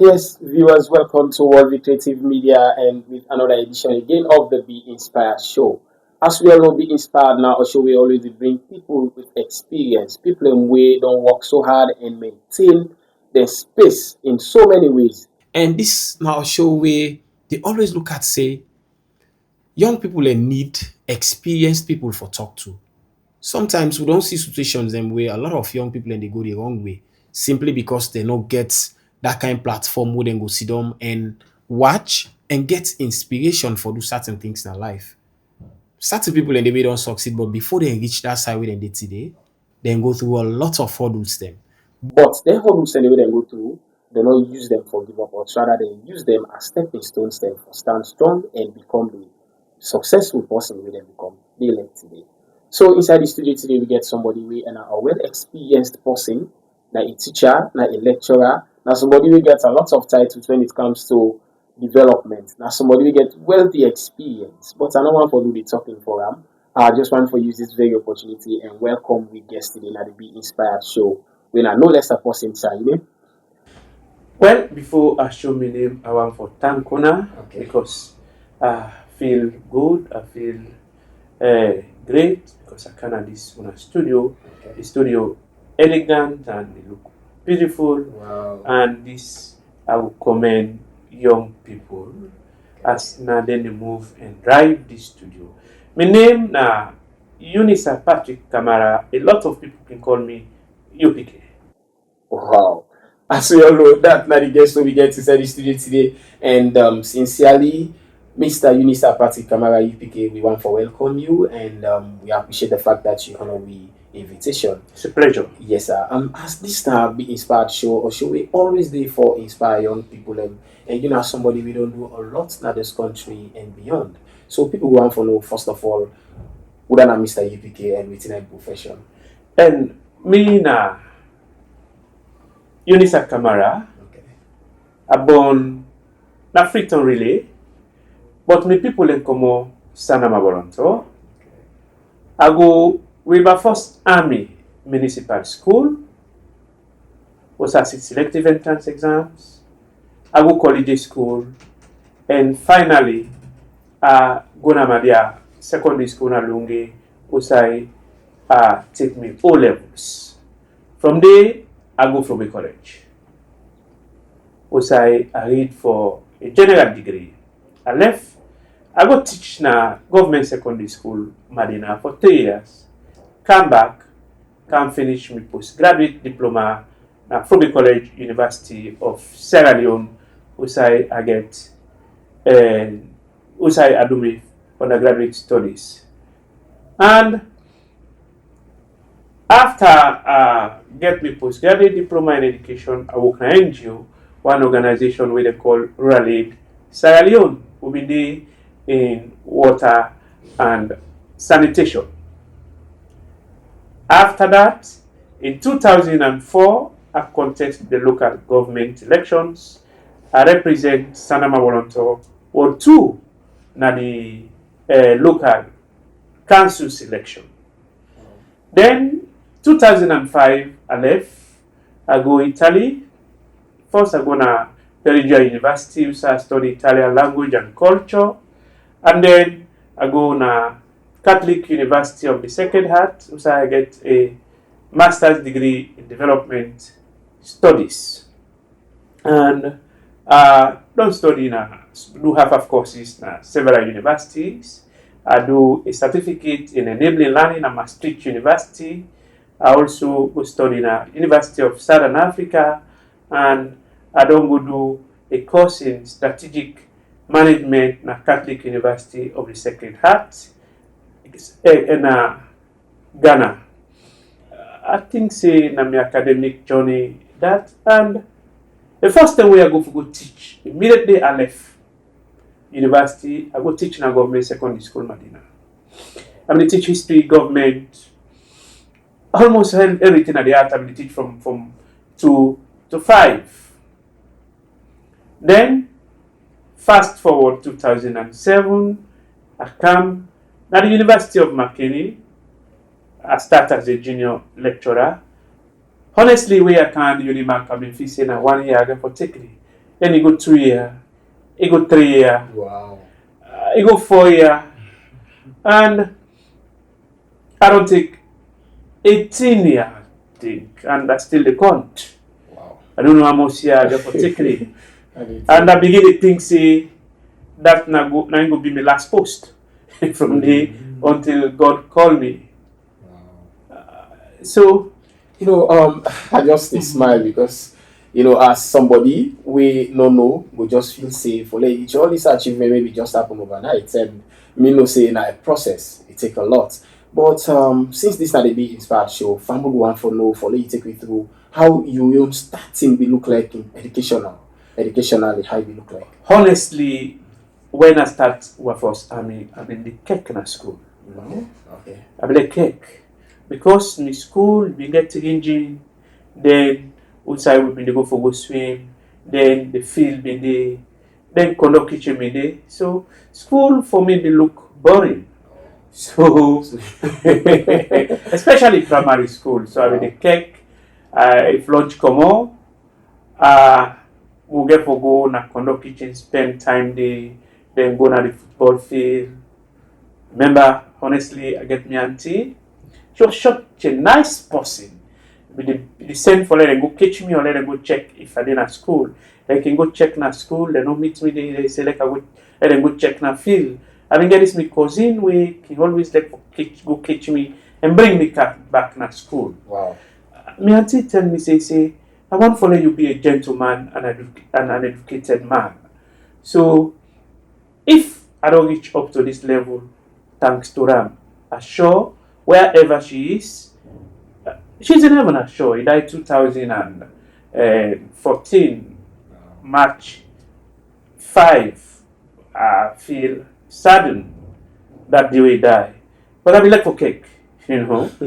Yes, viewers, welcome to World Creative Media and with another edition again of the Be Inspired Show. As we all know, Be Inspired now, a show we always bring people with experience, people in way don't work so hard and maintain their space in so many ways. And this now a show where they always look at say young people need experienced people for talk to. Sometimes we don't see situations them where a lot of young people and they go the wrong way simply because they don't get that kind of platform where they go sit down and watch and get inspiration for do certain things in their life. Certain people and they may don't succeed, but before they reach that side where they did today, they go through a lot of hurdles them. But the hurdles and the way they go through, they don't use them for give up, but rather they use them as stepping stones them for stand strong and become the successful person where they become they like today. So inside the studio today, we get somebody we and a well experienced person, like a teacher, like a lecturer, now somebody we get a lot of titles when it comes to development. Now somebody we get wealthy experience, but I don't want to do the talking for them. I just want to use this very opportunity and welcome we guest today at the Be Inspired show. When I know less a person inside, you know? Well, before I show my name, I want for thank Kona because I feel good, I feel great because I can at this on a studio. The studio elegant and they look beautiful. Wow. And this I will commend young people as now then they move and drive this studio. My name now Unisa Patric Kamara. A lot of people can call me UPK. Wow. As we all know, that not the guest we get inside the studio today. And sincerely, Mr. Unisa Patric Kamara UPK, we want to welcome you and we appreciate the fact that you honor the invitation. It's a pleasure. Yes, sir. As this now Be Inspired show or show we always there for inspire young people and you know somebody we don't do a lot in this country and beyond. So people want to know first of all, who are Mr. UPK and within a profession. And me na Unisa Kamara, Okay. I born na Freetown Relay, but me people in Como Sanama Volonto. I go with my first army municipal school, was a selective entrance exams. I go college school, and finally, I go na Madia secondary school na Lungi, was I take me O levels. From there, I go from a college. Was I read for a general degree. I left. I go teach na government secondary school Madina for 3 years. Come back, come finish my postgraduate diploma from the College University of Sierra Leone, which I get, which I do my undergraduate studies. And after I get my postgraduate diploma in education, I work in NGO, one organization where they call Rural Aid Sierra Leone, who be there in water and sanitation. After that, in 2004, I contest the local government elections. I represent Sanama Volonto Ward 2 na the local council selection. Then 2005, I left. I go Italy. First, I go to Perugia University, where I study Italian language and culture. And then I go to Catholic University of the Sacred Heart, where I get a master's degree in development studies. And don't study now. Do half of courses na several universities. I do a certificate in enabling learning at Maastricht University. I also go study na University of Southern Africa, and I don't go do a course in strategic management na Catholic University of the Sacred Heart in Ghana. I think say na my academic journey that, and the first time where I go teach, immediately I left university, I go teach in a government secondary school Medina. I'm going to teach history, government, almost everything at the art. I'm going to teach from 2 to 5. Then, fast forward 2007, I come at the University of McKinney. I start as a junior lecturer. Honestly, we I can Unimark, I've been facing 1 year ago for taking then he go 2 year, he go 3 year, Wow. he go 4 year, and I don't think 18 year, I think, and I still the count. Wow. I don't know how much year they for taking it. And And I begin to think, say, that now go be my last post from the until God call me. So I just smile because as somebody we no know we just feel safe for like all this achievement maybe just happen overnight and me no say in a process it take a lot. But since this na the Be Inspired show, family want for know for let you take me through how you will starting be look like in educationally how you look like. honestly, when I start work for army, I've been the cake in a school. Okay. I've been the cake because in school we get engine, then outside we been dey go for go swim, then the field been dey, then conduct kitchen been dey. So school for me dey look boring. So especially primary school. So I been the cake. If lunch come on, we'll get for go na conduct kitchen, spend time there, then go na the football field. Remember, honestly, I get me auntie. She was such a nice person. They send for let them go catch me or let them go check if I did at school. They can go check na school, they don't meet me, they say like I go let them go check na field. I mean get this my cousin we can always like go catch me and bring me back na school. Wow. My auntie tell me say I want for you be a gentleman and an educated man. So if I don't reach up to this level, thanks to Ram, assure wherever she is, she's in heaven, assure. He died 2014, March 5. I feel saddened that the way he died. But I be like for cake, I think that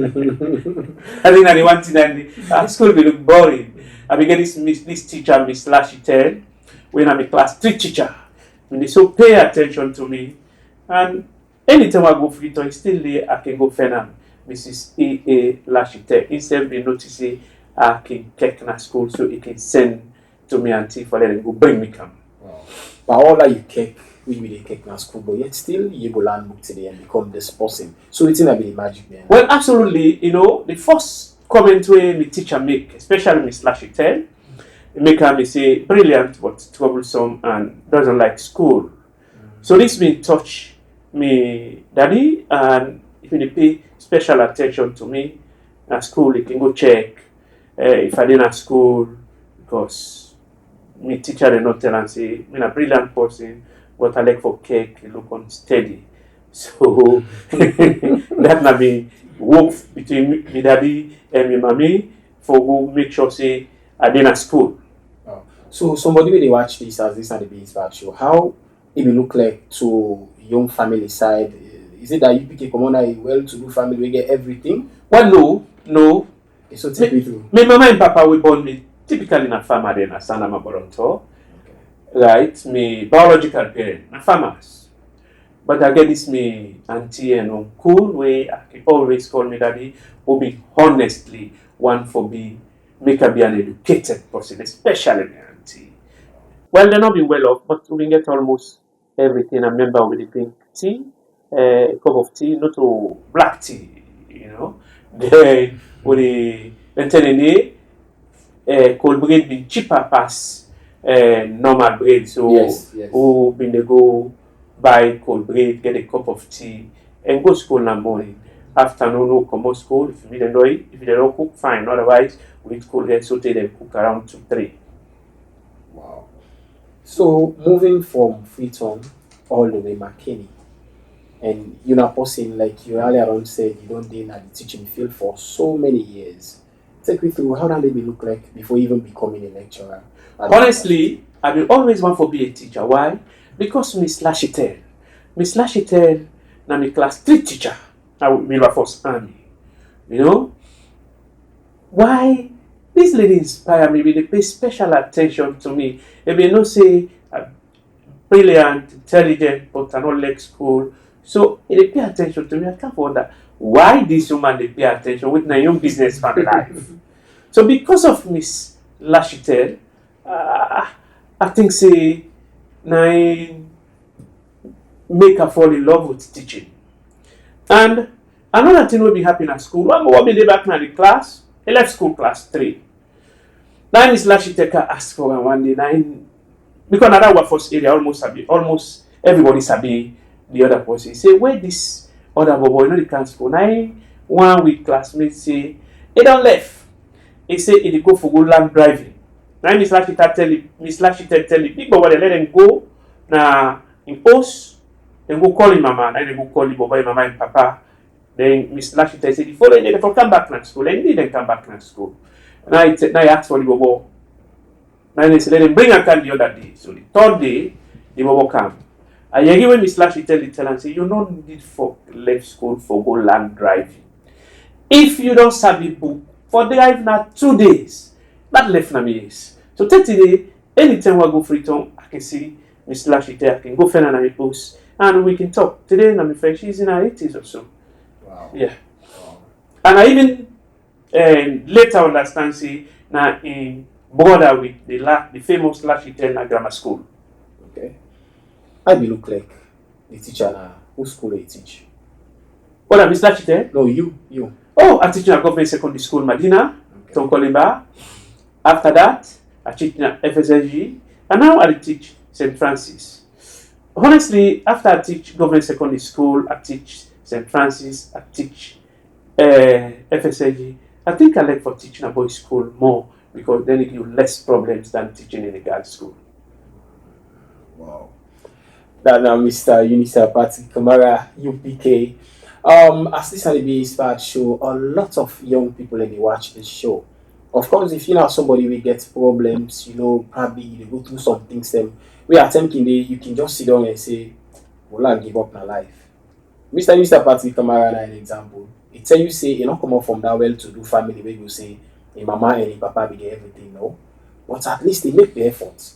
the one thing that school will look boring. I be get this teacher, Miss Lashitel, when I'm a class 3 teacher. And they so pay attention to me. And anytime I go for it, still there, I can go find them. Mrs. A. Lashite. Instead of notice I can take na school so he can send to me auntie for letting go bring me come. Wow. But all that you cake, we really cake na school, but yet still you go learn book today and become this person. So it's not be the magic man. Well, absolutely. The first comment where the teacher make, especially Miss Lashite, make her say brilliant but troublesome and doesn't like school. So this been touch me daddy, and if they pay special attention to me at school, they can go check if I didn't at school because me teacher they not tell and say me a brilliant person, but I like for cake, look unsteady. So that na be work between me daddy and me mommy for go make sure say I didn't at school. Wow. So somebody when they watch this as this and the Be Inspired show, how it will look like to young family side? Is it that UPK Kamara a well-to-do family we get everything? Well, no. Okay, so take me through. My mama and papa were born me typically in a farmer then a Sanama Boronto. Okay. Right? Me biological parent, na farmers. But I get this me auntie and uncle way I can always call me daddy who be honestly one for me make her be an educated person, especially my auntie. Well, they not be well off, but we get almost everything. I remember we drink tea, a cup of tea, not to black tea. Then we then tell cold bread be cheaper pass normal bread. So Yes. who been they go buy cold bread, get a cup of tea, and go school in the morning. Afternoon, no come out school. If you don't if you don't cook, fine. Otherwise, we eat cold bread, so they cook around 2-3. Wow. So moving from Freetown all the way McKinney, and you're not person like you earlier on said you don't deal at the teaching field for so many years. Take me through how that they look like before even becoming a lecturer. Honestly, I will always want to be a teacher. Why? Because Miss Lashitel, na my class 3 teacher. I will be my first army. Why? This lady inspire me. They pay special attention to me. They may not say brilliant, intelligent, but I not like school. So they pay attention to me. I can't wonder why this woman they pay attention with my young businessman life. So because of Miss Lashitel, I think say nine make her fall in love with teaching. And another thing will be happening at school. One more day back in the class, he left school class 3. Now Miss Lashiteka asked for one day nine because another workforce area almost everybody sabi the other person. He say where this other boy, you know the can school. Now one week classmate say he don't left. He say he dey go for go land driving. Now Miss Lashita tell him, big boy they let him go. Now in post, they go call him mama, then they go call him boy, mama and papa. Then Miss Lashita said the following day they for come back to school. Then they didn't come back to school. Now he asked for the bobo. Now they said let him bring a can the other day. So the third day, the bobo come. And you when Miss Lashita tell and say you no need for left school for go land driving. If you don't sabi book for drive na 2 days, that left na me is. So 30 day, anytime I go free town, I can see Miss Lashita, I can go find her post and we can talk. Today na my friend, she's in her 80s or so. Wow. Yeah. Wow. And I even later understand say na in border with the famous Lashita na grammar school. Okay. I be look like the teacher na who school they teach. What are Miss Lashita? No, you. Oh, I teach in a government secondary school, Medina, Tonkolimba. After that, I teach in FSSG, and now I teach St. Francis. Honestly, after I teach government secondary school, I teach St. Francis, I teach FSSG. I think I like for teaching a boys' school more because then it gives you less problems than teaching in a girls' school. Wow. That now Mr. Unisa Patric Kamara, UPK. As this had be inspired show, a lot of young people they watch this show. Of course, if you know somebody will get problems, probably they go through some things, then we are thinking you can just sit down and say, well, I give up my life. Mr. Patrick Kamara, an example. It tell you say you not come up from that well-to-do family where you say, a mama and a papa be get everything, no. But at least they make the effort.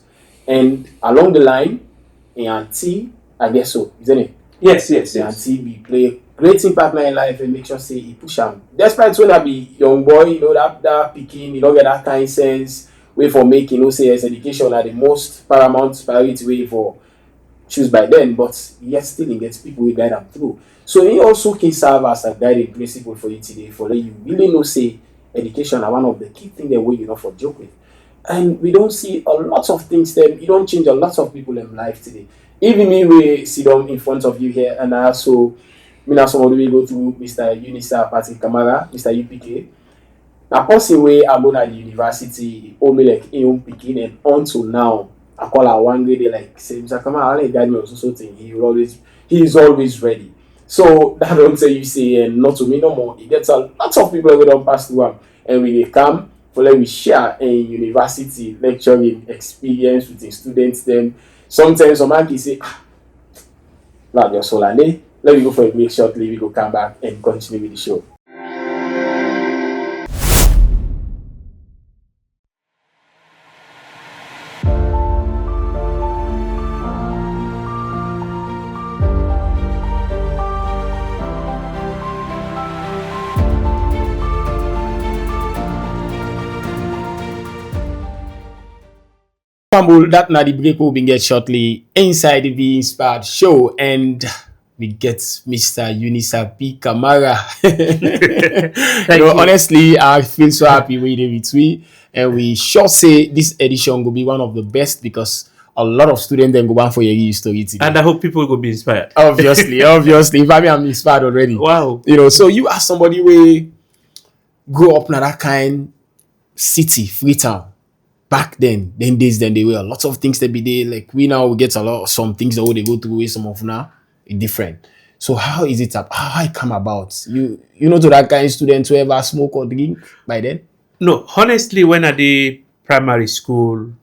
And along the line, a auntie, I guess so, isn't it? Yes. The auntie be play great impact in life and make sure say he push him. Despite when I be young boy, that picking, get that kind of sense, way for making, say his education are the most paramount priority way for choose by then, but yet still he gets people who guide them through. So he also can serve as a guiding principle for you today, for you really know say education are one of the key things that we for joke with. And we don't see a lot of things that you don't change a lot of people in life today. Even me we sit down in front of you here and also me now somebody will go to Mr. Unisa Patric Kamara, Mr. UPK. Now person way I go to the university, only like in picking and until now I call her one day they like say Mr. Kamara, I guide me or so thing. He is always ready. So that don't say you say and not to me no more. It gets a lot of people who don't pass through him and when they come for let we share a university lecturing experience with the students. Then sometimes some man can say, not your soul and let me go for a break shortly. We go come back and continue with the show. Fumble that na the break will be get shortly inside the Be Inspired show and we get Mr. Unisa P. Kamara. Honestly, I feel so happy with it. And we sure say this edition will be one of the best because a lot of students then go on for your story today. And I hope people will be inspired. Obviously. If I'm inspired already. Wow. So you are somebody who grew up in that kind city, Freetown. Back then days, they were a lot of things that be there. Like we now get a lot of some things that they go through with some of now it's different. So how is it up? How it come about? You know to that kind of student who ever smoke or drink by then? No, honestly, when I did primary school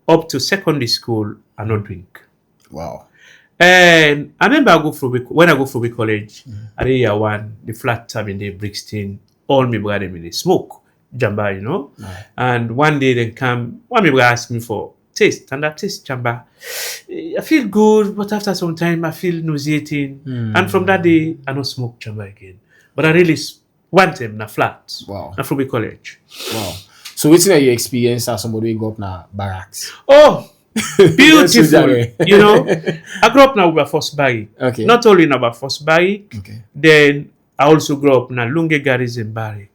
up to secondary school, I not drink. Wow. And I remember when I go through college, I did year one, the flat time in the Brixton, all my brother they smoke. Jamba, Right. And one day they come, one people ask me for taste, and that taste jamba. I feel good, but after some time I feel nauseating. And from that day, I don't smoke jamba again. But I really want them na flat. Wow. Na from college. Wow. So what's your experience as somebody who grew up na barracks? Oh, Yes, beautiful. Ujare. You know, I grew up in our first barrack. Okay. Not only in our first barrack, Okay. then I also grew up in a Lunge Garrison barrack.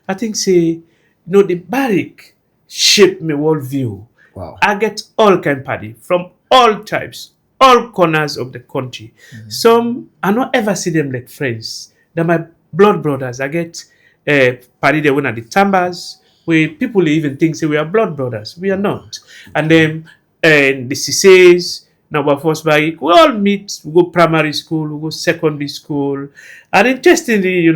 I think, say, the barrack shaped my worldview. Wow. I get all kind party from all types, all corners of the country. Some I not ever see them like friends. They're my blood brothers. I get party they went at the Tambas, where people even think say we are blood brothers. We are not. And then the CCAs, now our first bike, we all meet, we go primary school, we go secondary school. And interestingly,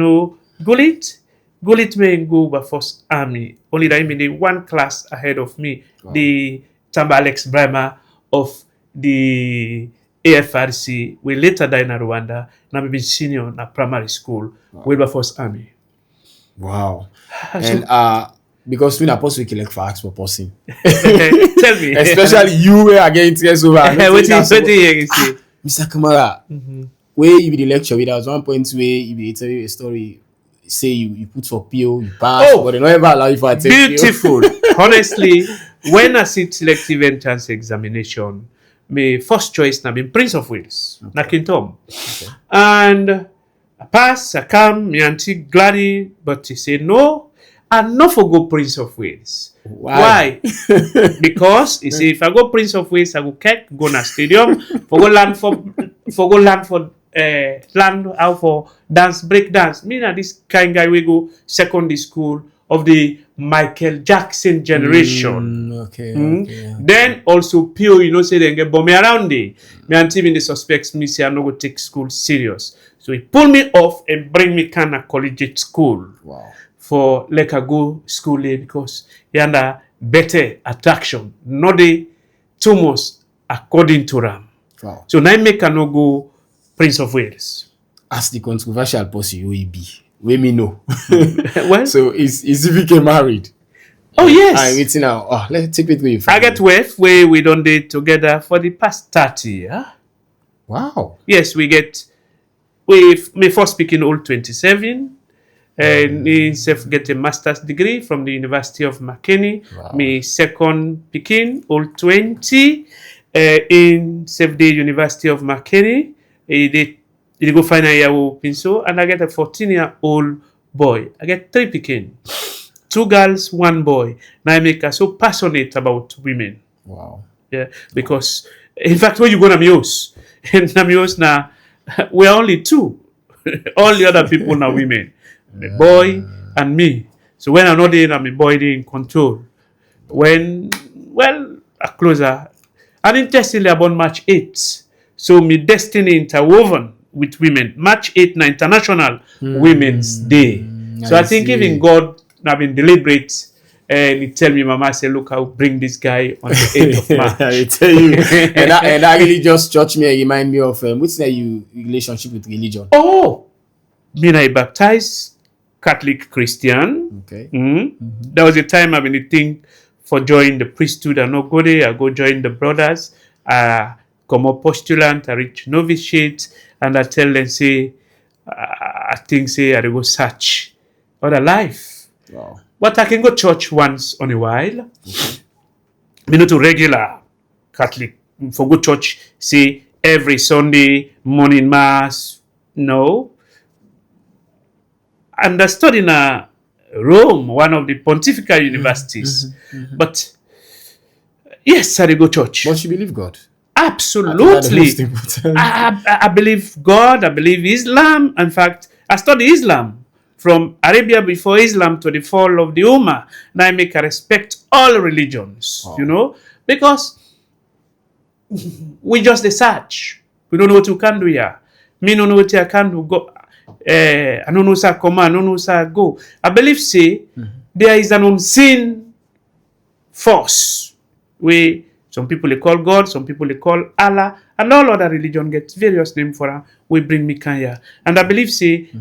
Gulit may go by first army. Only that I mean the one class ahead of me, the Tamba Alex Brahma of the AFRC. We later died in Rwanda. Now we been senior in a primary school. We were first army. Wow. So, And because we not supposed to collect facts for person. tell me. Especially you were again interest over. What do you say? Mr. Kamara, where you be the lecture with, there was one point where you be tell you a story, say you put for PO, you pass, but they don't ever allow you for a Beautiful. Honestly, when I sit selective entrance examination, my first choice na been Prince of Wales, na Kintom. And I pass, I come, my auntie Gladys, but she say no, I not for go Prince of Wales. Why? Because you see, if I go Prince of Wales, I go go na stadium, for go land for land out for break dance. Me na this kind guy we go secondary school of the Michael Jackson generation. Okay. Then also PO, say they get bomb around there. Me and even the suspects me say I no go take school serious. So he pull me off and bring me kind of collegiate school. Wow. For like I go school there because he under better attraction. Not the too much according to them. Wow. So now make I no go Prince of Wales. As the controversial person you will be, we me know. Well, so is UPK married? Oh yes. I'm waiting now. Oh, let's take it with you. I get wife where we done date together for the past 30 years. Wow. Yes, we me first speaking old 27. And he get a master's degree from the University of McKinney. Wow. Me second picking old 20 in the University of McKinney. They go final year Pinso, and I get a 14-year-old boy. I get 3 picking, 2 girls, 1 boy. Now I make us so passionate about women. Wow. Yeah, because in fact, when you go to Namios, in Namios now, we're only 2. All the other people now women. The boy and me. So when I'm not there, I'm a boy in control. When, a closer. And interestingly, about March 8th. So my destiny interwoven with women. March 8th, na International Women's Day. So I think even God have been deliberate and he tell me, Mama, say, look, I'll bring this guy on the 8th of March. I tell you. and that really just touched me and remind me of what's your relationship with religion? Oh, me I baptized Catholic Christian. Okay. There was a time I been think for join the priesthood. I no go there. I go join the brothers. Come a postulant. I reach novitiate, and I tell them say, I think say I go search other life. Wow. But I can go church once on a while. Me not to regular Catholic for go church. Say every Sunday morning mass. No. And I studied in Rome, one of the pontifical universities. But yes, I go church. But you believe God? Absolutely. I believe God. I believe Islam. In fact, I study Islam from Arabia before Islam to the fall of the Ummah. Now I make a respect all religions, because we just the search. We don't know what we can do here. Me don't know what I can do. Go. I don't know how come, I don't know how go. I believe there is an unseen force where some people they call God, some people they call Allah, and all other religion get various names for her. We bring me Kanya. And I believe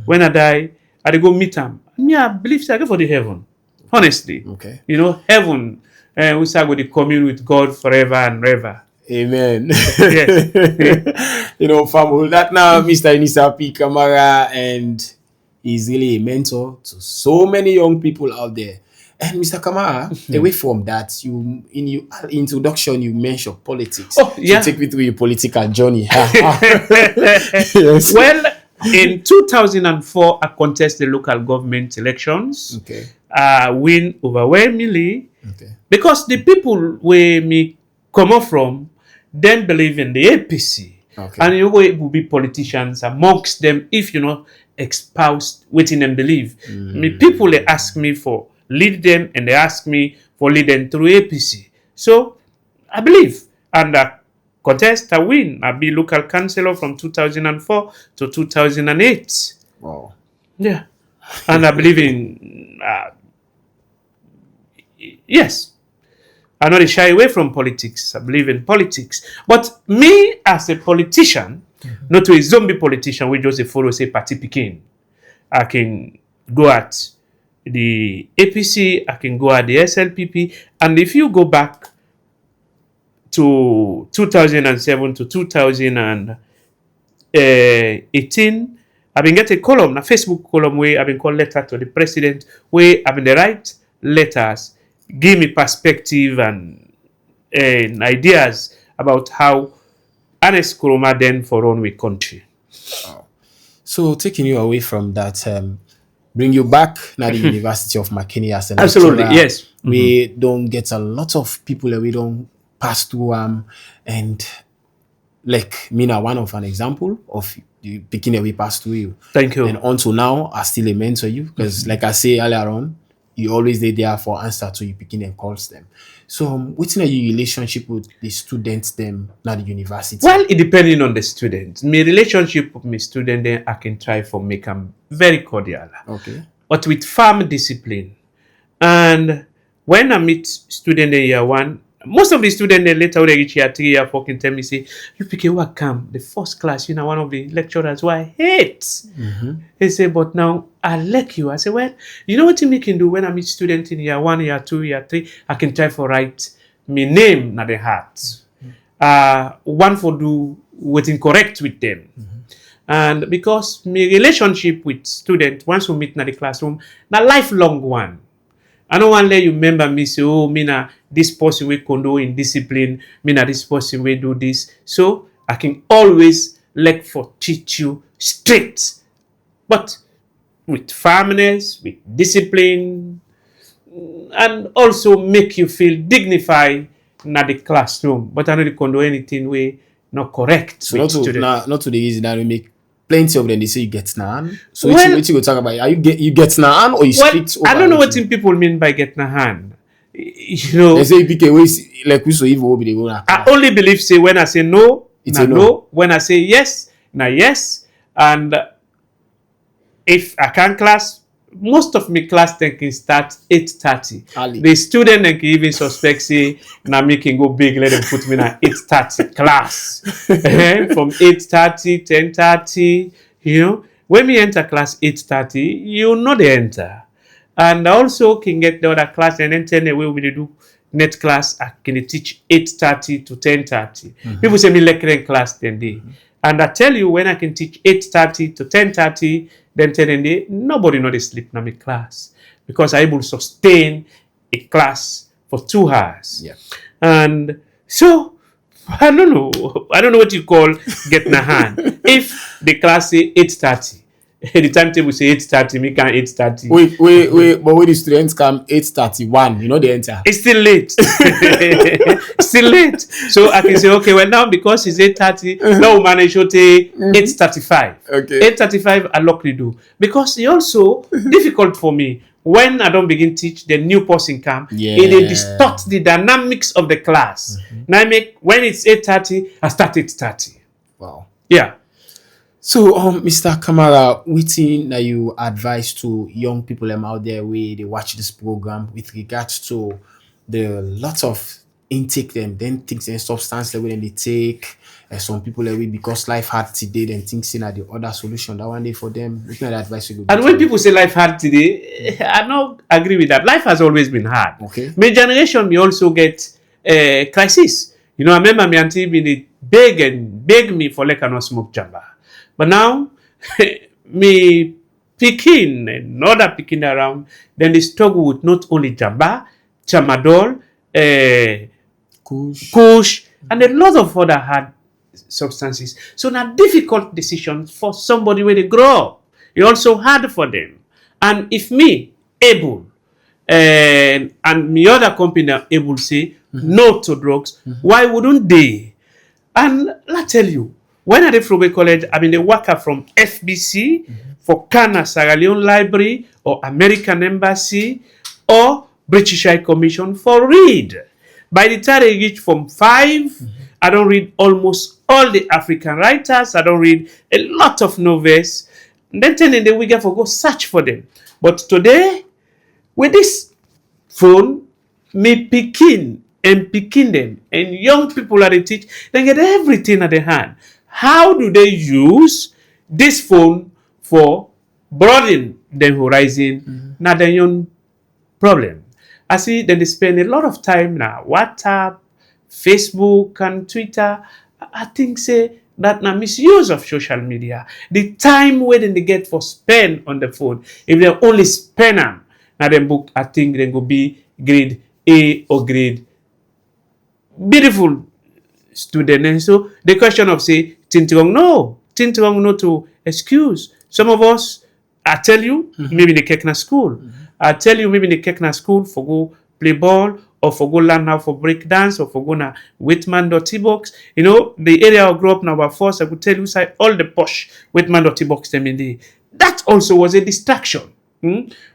when I die, I go meet him. Me, I believe I go for the heaven. Honestly. Okay. Heaven, we say go to commune with God forever and ever. Amen. Yes. Family, that now Mr. Unisa Patric Kamara, and he's really a mentor to so many young people out there. And Mr. Kamara, away from that, you in your introduction you mentioned politics. Oh, So yeah. take me through your political journey. Yes. Well, in 2004, I contest the local government elections. Okay. I win overwhelmingly Okay. because the people where me come up from then believe in the APC. Okay. And you will be politicians amongst them if you know espouse waiting and believe. Me people they ask me for lead them and they ask me for lead them through APC. So I believe and contest I win. I be local councillor from 2004 to 2008. Wow. Yeah. And I believe in yes. I not shy away from politics. I believe in politics. But me as a politician, not to a zombie politician, we just follow say party picking. I can go at the APC, I can go at the SLPP, and if you go back to 2007 to 2018, I've been get a column, a Facebook column where I've been called letter to the president, where I've been the right letters, give me perspective and ideas about how honest Kuruma then for run with country. So taking you away from that, bring you back now the University of McKinney as an Absolutely, lecturer. yes. We don't get a lot of people that we don't pass through and like me now one of an example of the picking that we passed through you. Thank you. And until now, I still a mentor you because like I say earlier on, you always there for answer to you picking and calls them. So what's in your relationship with the students them at the university? Well, it depending on the student. My relationship with my student, then I can try for make them very cordial. Okay. But with firm discipline. And when I meet student in year one, most of the students they later when they reach year 3, year 4 can tell me, say, UPK what come? The first class, one of the lecturers who I hate. They say, but now I like you. I say, well, you know what you can do when I meet students in year 1, year 2, year 3, I can try for write my name na the heart. One for do what's correct with them. And because my relationship with students, once we meet in the classroom, na lifelong one. I don't want to let you remember me say, oh, me na this person will condo in discipline, me na this person will do this. So I can always like for teach you straight, but with firmness, with discipline, and also make you feel dignified in the classroom. But I don't condo anything way not correct. So with not to the reason that we make plenty of them they say you get nan. So Well- what you go talk about? Are you get nan or you Well, strict I don't know what over people mean by getting a hand. You know, they say UPK ways like we so evil will be the one. I only believe say when I say no, It's na a no. no. When I say yes, na yes. And if I can class, most of my class then can start 8:30. Early. The student then can even suspect say na me can go big, let them put me in a 8:30 class. From 8:30, 10:30, when we enter class 8:30, you know they enter. And also can get the other class and then tell me where we do net class. I can teach 8:30 to 10:30. People say me lecturing class then day. And I tell you when I can teach 8:30 to 10:30, then 10 day, nobody know they sleep in my class because I able to sustain a class for 2 hours. Yeah. And so I don't know what you call getting a hand. If the class say 8:30, the timetable say 8:30, me can 8:30. Wait, but when the students come 8:31, they enter. It's still late. Still late. So I can say, okay, well now because it's 8:30, now we manage to take 8:35. Okay. 8:35 I luckily do. Because it's also difficult for me. When I don't begin teach, the new person come, it dey distort the dynamics of the class. Now I make when it's 8:30, I start 8:30. Wow. Yeah. So, Mr. Kamara, waiting that you advise to young people out there where they watch this program with regards to the lots of intake them, then things and substance level then they take. Some people we because life hard today, then things in the other solution that one day for them. What kind of advice you go? And when people say life hard today, I don't agree with that. Life has always been hard. Okay. My generation, we also get crisis. I remember my auntie been beg me for like I not smoke jamba. But now, me Pekin and other Pekin around, then they struggle with not only Jamba, Chamadol, Kush, and a lot of other hard substances. So now difficult decisions for somebody when they grow up. It also hard for them. And if me able and me other company are able to say no to drugs, why wouldn't they? And I tell you, when I did from college, I mean, the worker from FBC for Ghana, Sierra Leone Library or American Embassy or British High Commission for read. By the time I reach from 5, I don't read almost all the African writers. I don't read a lot of novels. Then in the week, I go search for them. But today, with this phone, me picking them, and young people that they teach, they get everything at their hand. How do they use this phone for broadening the horizon? Not their own problem. I see that they spend a lot of time now, WhatsApp, Facebook, and Twitter. I think say that now misuse of social media. The time where they get for spend on the phone, if they only spend them, now them book, I think they go be grade A or grade beautiful student. And so the question of say Tintirong no to excuse. Some of us, I tell you, maybe in the Kekna school. I tell you, maybe in the Kekna school for go play ball or for go learn how for break dance or for go na Whitman or T-box. You know, the area I grew up now, first I could tell you say all the posh Whitman or T-box them in the. That also was a distraction.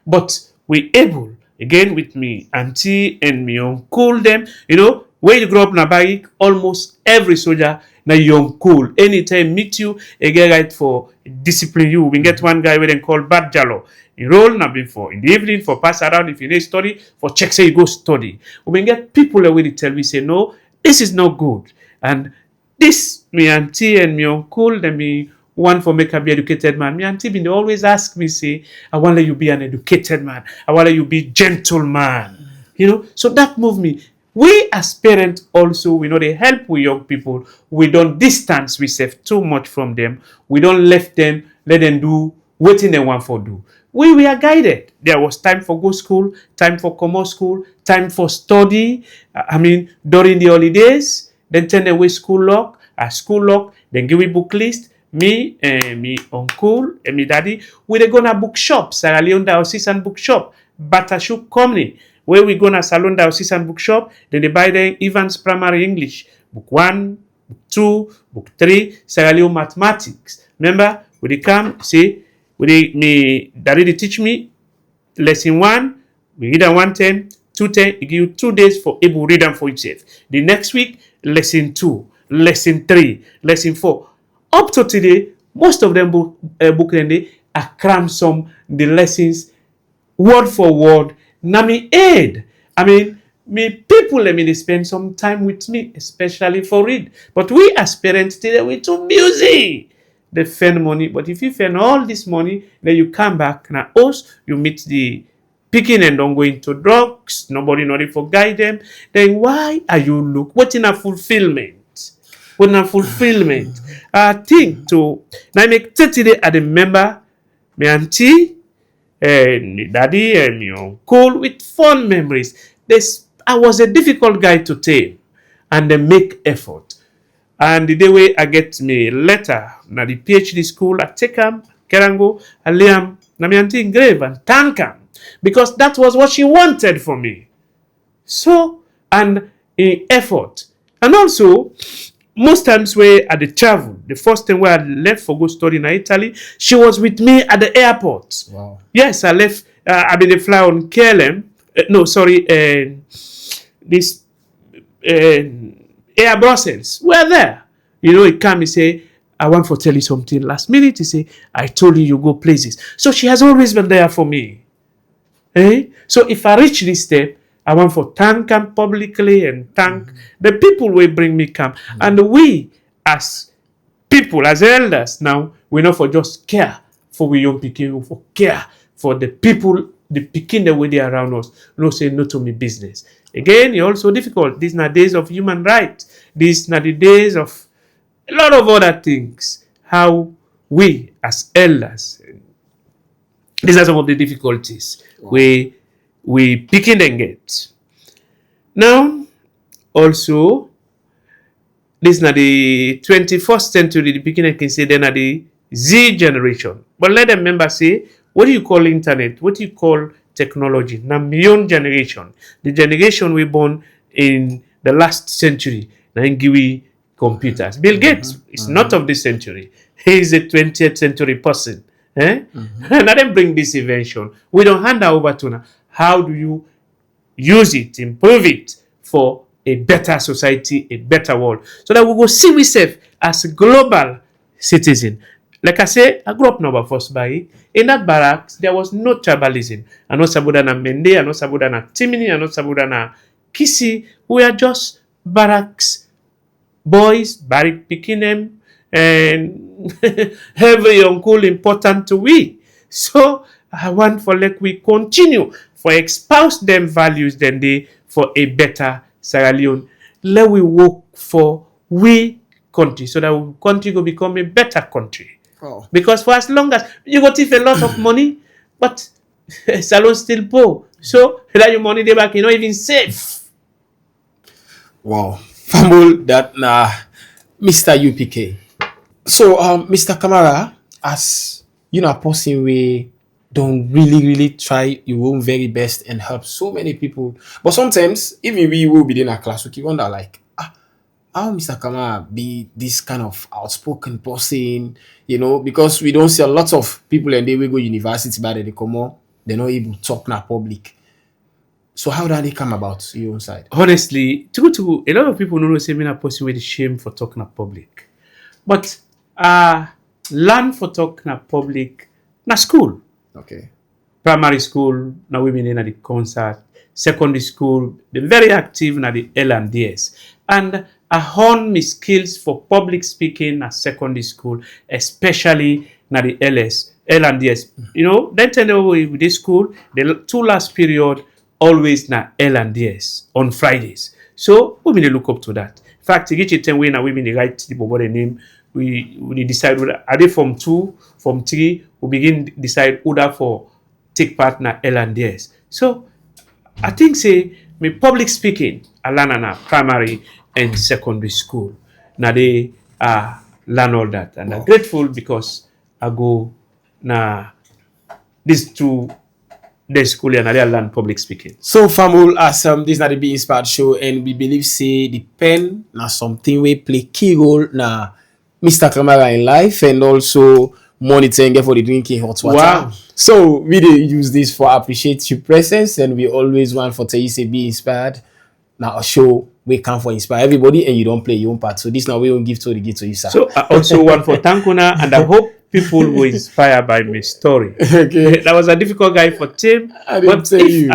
But we able again with me auntie and me uncle them, you know, when you grow up na bike, almost every soldier na you uncle. Anytime meet you, a get right for discipline you. We get one guy we then call Bad Jalo. He roll na before in the evening for pass around if you need study, for check say you go study. We get people that will tell me say no, this is not good. And this me auntie and me uncle, then me one for make a be educated man. Me auntie been always ask me say, I want you be an educated man. I want you be gentleman. You know, so that moved me. We as parents also, we know they help with young people. We don't distance ourselves too much from them. We don't let them do what they want for do. We are guided. There was time for go school, time for commerce school, time for study. I mean, during the holidays, then turn away school lock, then give me book list. Me and me uncle and me daddy, we dey go na bookshop, Sierra Leone Diocesan Bookshop, Batashook Company, where we go na Salon Diocesan Bookshop, then they buy the Evans Primary English, book 1, book 2, book 3, Sierra Leone Mathematics. Remember, we dey come, say, me daddy dey teach me, lesson 1, we read am 110, 210, he give you 2 days for able read them for yourself. The next week, lesson 2, lesson 3, lesson 4. Up to today, most of them book and they are cram some the lessons word for word. Nami aid. I mean, me people let me spend some time with me, especially for read. But we as parents today we too busy. They spend money, but if you spend all this money, then you come back now. Us, you meet the picking and don't go into drugs. Nobody not for guide them. Then why are you look? What in a fulfillment? When a fulfillment. I think to now make 30 days I remember my auntie and my daddy and my uncle with fond memories. I was a difficult guy to tame and they make effort. And the day way I get me letter na the PhD school I take him, Kerango, I lay him, na my auntie engrave and thank him because that was what she wanted for me. So, and in effort. And also, most times where at the travel, the first time where I left for go study in Italy, she was with me at the airport. Wow. Yes, I left. I mean, they fly on KLM. This Air Brussels. We're there. You know, he come and say, I want to tell you something. Last minute, he say, I told you go places. So she has always been there for me. So if I reach this step, I want to thank them publicly and thank the people who bring me come. And we as people, as elders now, we not for just care for we young people, we for care for the people, the picking the way they around us. No say no to me business. Again, it's also difficult. These are days of human rights. These are the days of a lot of other things. How we as elders These are some of the difficulties we picking and get. Now, also, this is not the 21st century, the beginning can say then are the Z generation. But let them remember say, what do you call internet? What do you call technology? Now beyond generation. The generation we born in the last century, now give we computers. Bill Gates is not of this century. He is a 20th century person. Eh? Now them bring this invention. We don't hand that over to now. How do you use it, improve it for a better society, a better world, so that we will see ourselves as a global citizen. Like I say, I grew up number first by in that barracks, there was no tribalism. I know Sabudana Mende, I know Sabudana Timini, I know Sabudana Kisi. We are just barracks boys, barrack picking them, and every uncle important to we. So I want for like we continue for espouse them values then they for a better Sierra Leone. Let we work for we country so that we country will become a better country. Oh. Because for as long as you got if a lot of money, but salon still poor. So that your money they back, you know, even safe. Wow. Fumble that Mr. UPK. So Mr. Kamara, as you know, a person we don't really try your own very best and help so many people. But sometimes even we will be in a class, we wonder like how Mr. Kamara be this kind of outspoken person, you know, because we don't see a lot of people and they will go university but they come on, they're not able to talk in public. So how did it come about your own side? Honestly, to a lot of people know say me a person with shame for talking in public. But learn for talking in public na school. Okay. Primary school, now women in at the concert. Secondary school, they're very active na the L&DS. And I honed my skills for public speaking at secondary school, especially na the L&DS. You know, that time with this school, the two last period, always na L&DS on Fridays. So we look up to that. In fact, to get a time when women they write the the name, we decide whether are they from 2, from 3, we begin decide whether for take part na L&DS. So I think say me public speaking I learn na primary and secondary school. Now they learn all that and I'm grateful because I go na these two the school and I learn public speaking. So Famul, as this na the Be Inspired show and we believe say the pen na something we play key role na Mr. Kamara in life and also monitoring for the drinking hot water. Wow. So we dey use this for appreciate your presence and we always want for tell you say Be Inspired. Now a show we come for inspire everybody and you don't play your own part. So this now we won't give to the give to you, sir. So I also want for Tankuna and I hope people were inspired by my story. Okay. That was a difficult guy for Tim. I didn't But tell if you.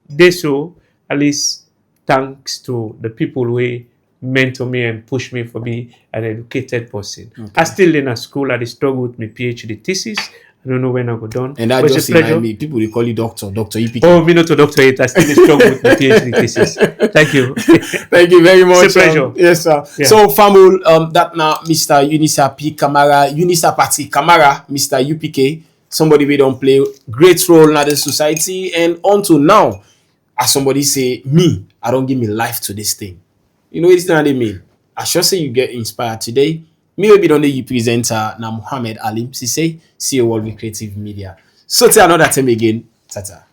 they so, at least thanks to the people who mentor me and push me for be an educated person. Okay. I still in a school, I struggle with my PhD thesis. I don't know when I go done. And that But just it's a pleasure. remind me, people they call you doctor UPK. Oh, me not to doctorate. I still struggle with my PhD thesis. Thank you. Thank you very much. It's a pleasure. Yes, sir. Yeah. So, Famul, that now Mr. Unisa P. Kamara, Unisa Patric Kamara, Mr. UPK, somebody we don't play great role in the society, and until now, as somebody say, me, I don't give me life to this thing. You know what it's not they mean? I sure say you get inspired today. Me will be the only presenter now Muhammad Alim Sise, CEO World with Creative Media. So till another time again, tata.